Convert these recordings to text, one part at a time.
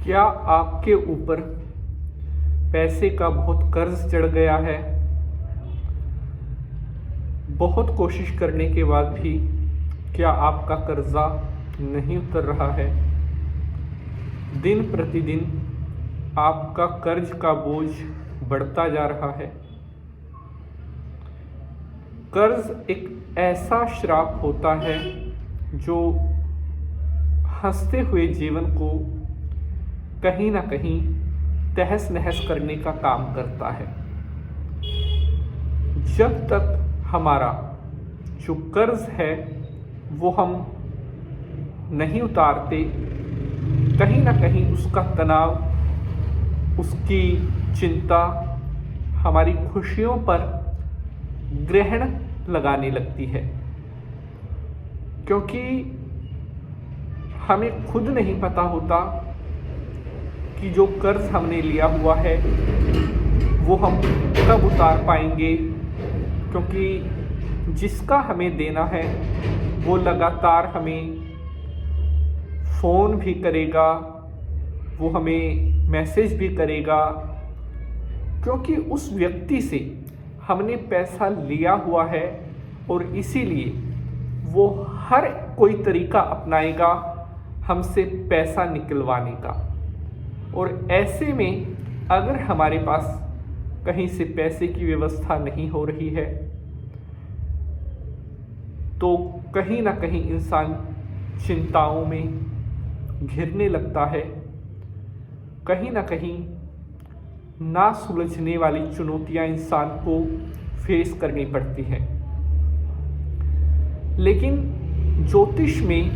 क्या आपके ऊपर पैसे का बहुत कर्ज चढ़ गया है? बहुत कोशिश करने के बाद भी क्या आपका कर्जा नहीं उतर रहा है? दिन प्रतिदिन आपका कर्ज का बोझ बढ़ता जा रहा है। कर्ज एक ऐसा श्राप होता है जो हंसते हुए जीवन को कहीं ना कहीं तहस नहस करने का काम करता है। जब तक हमारा जो कर्ज है वो हम नहीं उतारते, कहीं ना कहीं उसका तनाव, उसकी चिंता हमारी खुशियों पर ग्रहण लगाने लगती है, क्योंकि हमें खुद नहीं पता होता कि जो कर्ज हमने लिया हुआ है वो हम कब उतार पाएंगे, क्योंकि जिसका हमें देना है वो लगातार हमें फ़ोन भी करेगा, वो हमें मैसेज भी करेगा, क्योंकि उस व्यक्ति से हमने पैसा लिया हुआ है और इसीलिए वो हर कोई तरीका अपनाएगा हमसे पैसा निकलवाने का। और ऐसे में अगर हमारे पास कहीं से पैसे की व्यवस्था नहीं हो रही है तो कहीं ना कहीं इंसान चिंताओं में घिरने लगता है, कहीं ना कहीं ना सुलझने वाली चुनौतियां इंसान को फेस करनी पड़ती हैं। लेकिन ज्योतिष में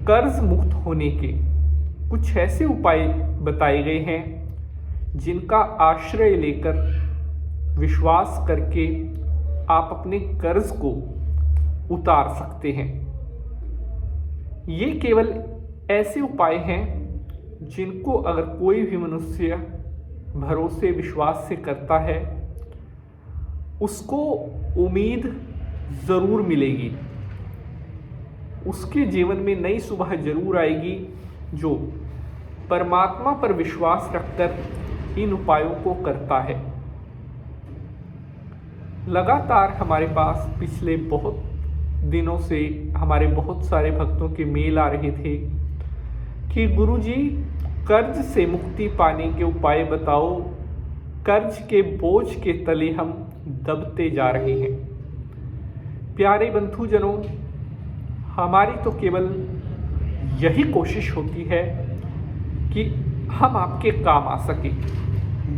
कर्ज मुक्त होने के कुछ ऐसे उपाय बताए गए हैं जिनका आश्रय लेकर, विश्वास करके आप अपने कर्ज को उतार सकते हैं। ये केवल ऐसे उपाय हैं जिनको अगर कोई भी मनुष्य भरोसे विश्वास से करता है उसको उम्मीद ज़रूर मिलेगी, उसके जीवन में नई सुबह जरूर आएगी जो परमात्मा पर विश्वास रखकर इन उपायों को करता है। लगातार हमारे पास पिछले बहुत दिनों से हमारे बहुत सारे भक्तों के मेल आ रहे थे कि गुरुजी कर्ज से मुक्ति पाने के उपाय बताओ, कर्ज के बोझ के तले हम दबते जा रहे हैं। प्यारे बंधुजनों, हमारी तो केवल यही कोशिश होती है कि हम आपके काम आ सके।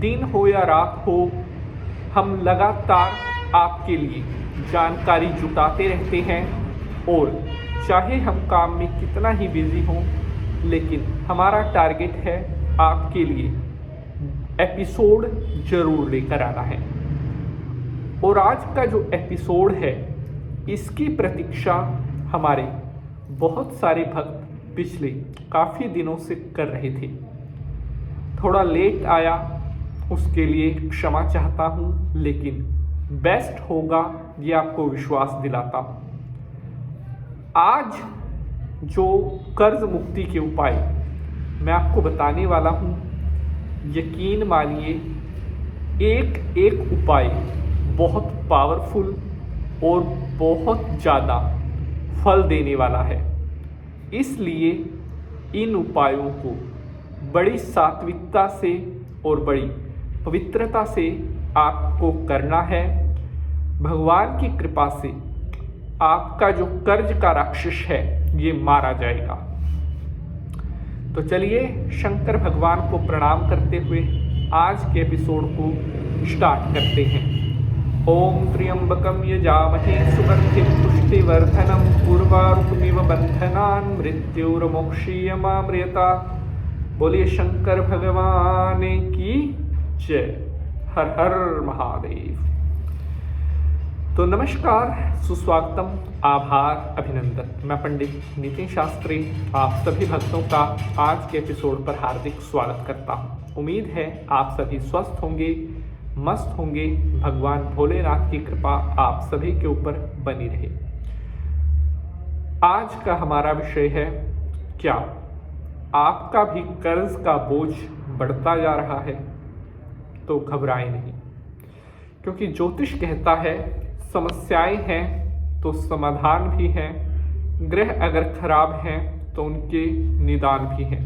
दिन हो या रात हो, हम लगातार आपके लिए जानकारी जुटाते रहते हैं और चाहे हम काम में कितना ही बिजी हों, लेकिन हमारा टारगेट है आपके लिए एपिसोड जरूर लेकर आना है। और आज का जो एपिसोड है इसकी प्रतीक्षा हमारे बहुत सारे भक्त पिछले काफ़ी दिनों से कर रहे थे। थोड़ा लेट आया, उसके लिए क्षमा चाहता हूँ, लेकिन बेस्ट होगा ये आपको विश्वास दिलाता हूँ। आज जो कर्ज मुक्ति के उपाय मैं आपको बताने वाला हूँ, यकीन मानिए एक एक उपाय बहुत पावरफुल और बहुत ज़्यादा फल देने वाला है। इसलिए इन उपायों को बड़ी सात्विकता से और बड़ी पवित्रता से आपको करना है। भगवान की कृपा से आपका जो कर्ज का राक्षस है ये मारा जाएगा। तो चलिए शंकर भगवान को प्रणाम करते हुए आज के एपिसोड को स्टार्ट करते हैं। ओम त्र्यंबकम यजामहे सुगंधिं पुष्टिवर्धनम उर्वारुकमिव बंधनान् मृत्युर्मोक्षीयमामृतात्। बोलिए शंकर भगवान की जय। हर हर महादेव। तो नमस्कार, सुस्वागतम, आभार, अभिनंदन। मैं पंडित नितिन शास्त्री आप सभी भक्तों का आज के एपिसोड पर हार्दिक स्वागत करता हूं। उम्मीद है आप सभी स्वस्थ होंगे, मस्त होंगे। भगवान भोलेनाथ की कृपा आप सभी के ऊपर बनी रहे। आज का हमारा विषय है क्या आपका भी कर्ज का बोझ बढ़ता जा रहा है तो घबराएं नहीं, क्योंकि ज्योतिष कहता है समस्याएं हैं तो समाधान भी हैं, ग्रह अगर खराब हैं तो उनके निदान भी हैं।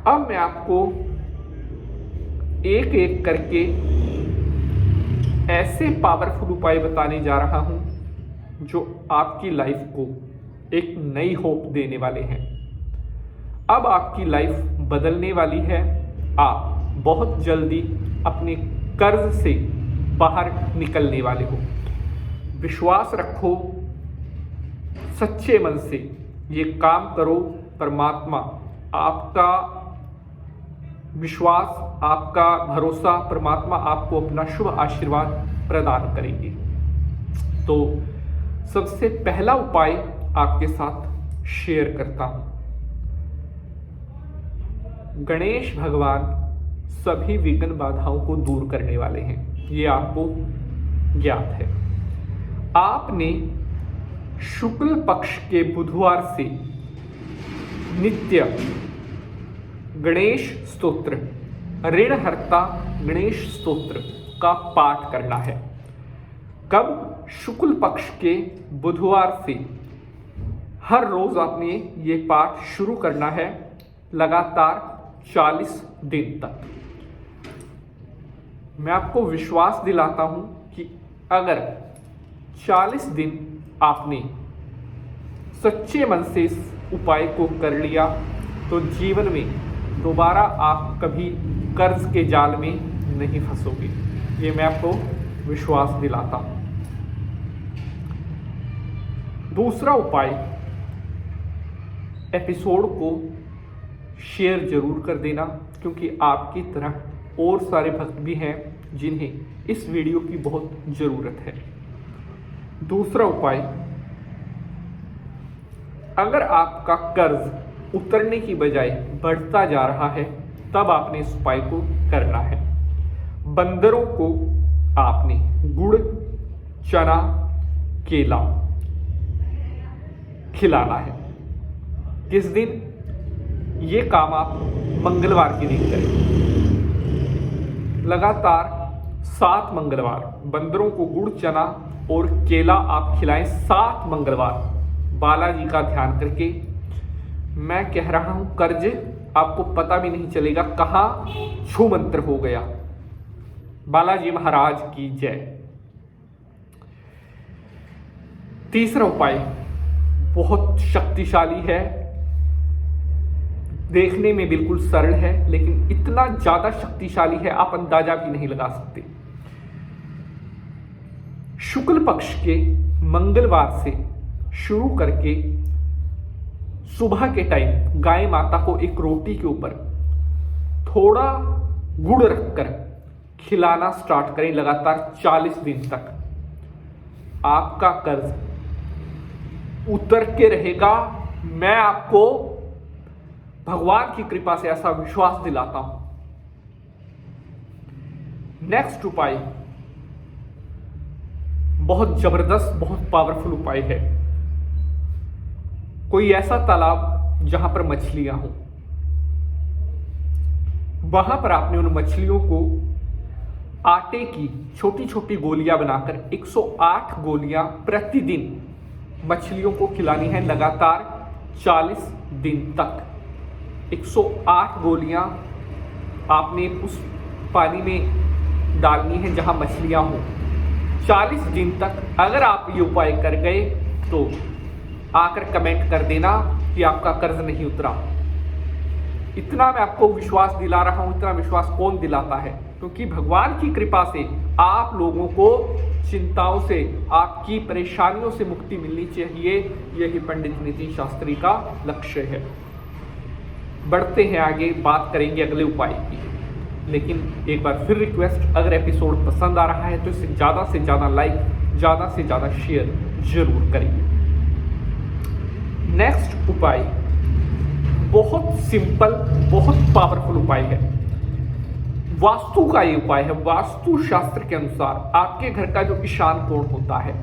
अब मैं आपको एक एक करके ऐसे पावरफुल उपाय बताने जा रहा हूं जो आपकी लाइफ को एक नई होप देने वाले हैं। अब आपकी लाइफ बदलने वाली है। आप बहुत जल्दी अपने कर्ज से बाहर निकलने वाले हो। विश्वास रखो, सच्चे मन से ये काम करो। परमात्मा आपका विश्वास, आपका भरोसा, परमात्मा आपको अपना शुभ आशीर्वाद प्रदान करेंगे। तो सबसे पहला उपाय आपके साथ शेयर करता हूं। गणेश भगवान सभी विघ्न बाधाओं को दूर करने वाले हैं, ये आपको ज्ञात है। आपने शुक्ल पक्ष के बुधवार से नित्य गणेश स्तोत्र, ऋणहर्ता गणेश स्तोत्र का पाठ करना है। कब? शुक्ल पक्ष के बुधवार से हर रोज आपने ये पाठ शुरू करना है, लगातार 40 दिन तक। मैं आपको विश्वास दिलाता हूं कि अगर 40 दिन आपने सच्चे मन से इस उपाय को कर लिया तो जीवन में दोबारा आप कभी कर्ज के जाल में नहीं फंसोगे। ये मैं आपको विश्वास दिलाता हूं। दूसरा उपाय, एपिसोड को शेयर जरूर कर देना, क्योंकि आपकी तरह और सारे भक्त भी हैं जिन्हें इस वीडियो की बहुत ज़रूरत है। दूसरा उपाय, अगर आपका कर्ज उतरने की बजाय बढ़ता जा रहा है तब आपने इस उपाय को करना है। बंदरों को आपने गुड़, चना, केला खिलाना है। किस दिन? ये काम आप मंगलवार के दिन करें। लगातार 7 मंगलवार बंदरों को गुड़, चना और केला आप खिलाएं। 7 मंगलवार बालाजी का ध्यान करके। मैं कह रहा हूं, कर्ज आपको पता भी नहीं चलेगा कहां छू मंत्र हो गया। बालाजी महाराज की जय। तीसरा उपाय बहुत शक्तिशाली है, देखने में बिल्कुल सरल है, लेकिन इतना ज्यादा शक्तिशाली है आप अंदाजा भी नहीं लगा सकते। शुक्ल पक्ष के मंगलवार से शुरू करके सुबह के टाइम गाय माता को एक रोटी के ऊपर थोड़ा गुड़ रखकर खिलाना स्टार्ट करें, लगातार 40 दिन तक। आपका कर्ज उतर के रहेगा। मैं आपको भगवान की कृपा से ऐसा विश्वास दिलाता हूं। नेक्स्ट उपाय बहुत जबरदस्त, बहुत पावरफुल उपाय है। कोई ऐसा तालाब जहां पर मछलियां हो, वहां पर आपने उन मछलियों को आटे की छोटी छोटी गोलियां बनाकर 108 गोलियां प्रतिदिन मछलियों को खिलानी है, लगातार 40 दिन तक। 108 गोलियां आपने उस पानी में डालनी है जहां मछलियां हो, 40 दिन तक। अगर आप ये उपाय कर गए तो आकर कमेंट कर देना कि आपका कर्ज नहीं उतरा। इतना मैं आपको विश्वास दिला रहा हूं। इतना विश्वास कौन दिलाता है? क्योंकि भगवान की कृपा से आप लोगों को चिंताओं से, आपकी परेशानियों से मुक्ति मिलनी चाहिए। यही पंडित नीति शास्त्री का लक्ष्य है। बढ़ते हैं आगे, बात करेंगे अगले उपाय की। लेकिन एक बार फिर रिक्वेस्ट, अगर एपिसोड पसंद आ रहा है तो इसे ज़्यादा से ज़्यादा लाइक, ज़्यादा से ज़्यादा शेयर जरूर करिए। नेक्स्ट उपाय बहुत सिंपल, बहुत पावरफुल उपाय है। वास्तु का ये उपाय है। वास्तु शास्त्र के अनुसार आपके घर का जो ईशान कोण होता है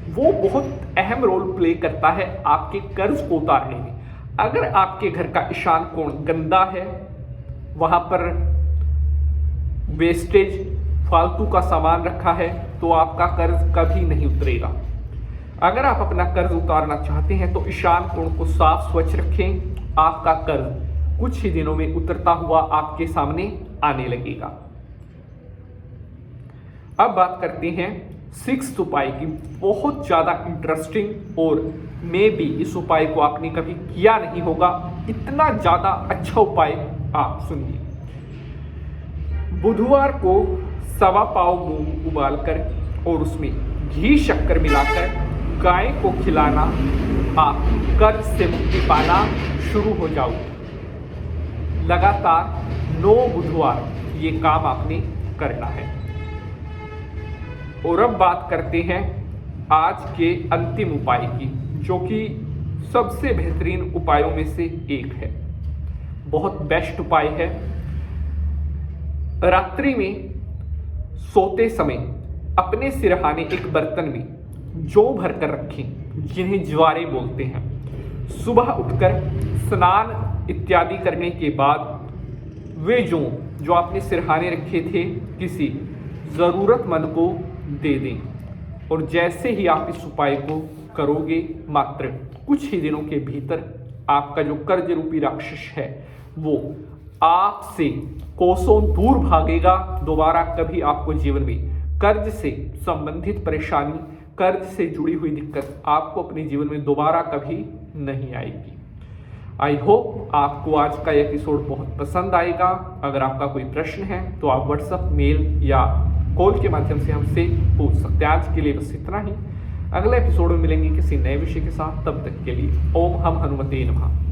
वो बहुत अहम रोल प्ले करता है आपके कर्ज को उतारने में। अगर आपके घर का ईशान कोण गंदा है, वहां पर वेस्टेज फालतू का सामान रखा है, तो आपका कर्ज कभी नहीं उतरेगा। अगर आप अपना कर्ज उतारना चाहते हैं तो ईशान कोण को साफ स्वच्छ रखें। आपका कर्ज कुछ ही दिनों में उतरता हुआ आपके सामने आने लगेगा। अब बात करते हैं सिक्स्थ उपाय की। बहुत ज्यादा इंटरेस्टिंग और मे बी इस उपाय को आपने कभी किया नहीं होगा, इतना ज्यादा अच्छा उपाय आप सुनिए। बुधवार को सवा पाव मूंग उबालकर और उसमें घी शक्कर मिलाकर गाय को खिलाना, आप कर्ज से मुक्ति पाना शुरू हो जाओ। लगातार 9 बुधवार ये काम आपने करना है। और अब बात करते हैं आज के अंतिम उपाय की, जो कि सबसे बेहतरीन उपायों में से एक है। बहुत बेस्ट उपाय है। रात्रि में सोते समय अपने सिरहाने एक बर्तन में जौ भर कर रखें, जिन्हें ज्वारे बोलते हैं। सुबह उठकर स्नान इत्यादि करने के बाद वे जौ जो आपने सिरहाने रखे थे किसी ज़रूरतमंद को दे दें। और जैसे ही आप इस उपाय को करोगे, मात्र कुछ ही दिनों के भीतर आपका जो कर्ज रूपी राक्षस है वो आपसे कोसों दूर भागेगा। दोबारा कभी आपको जीवन में कर्ज से संबंधित परेशानी, कर्ज से जुड़ी हुई दिक्कत आपको अपने जीवन में दोबारा कभी नहीं आएगी। आई होप आपको आज का एपिसोड बहुत पसंद आएगा। अगर आपका कोई प्रश्न है तो आप व्हाट्सएप, मेल या कॉल के माध्यम से हमसे पूछ सकते हैं। आज के लिए बस इतना ही। अगले एपिसोड में मिलेंगे किसी नए विषय के साथ। तब तक के लिए ओम हम हनुमते नमः।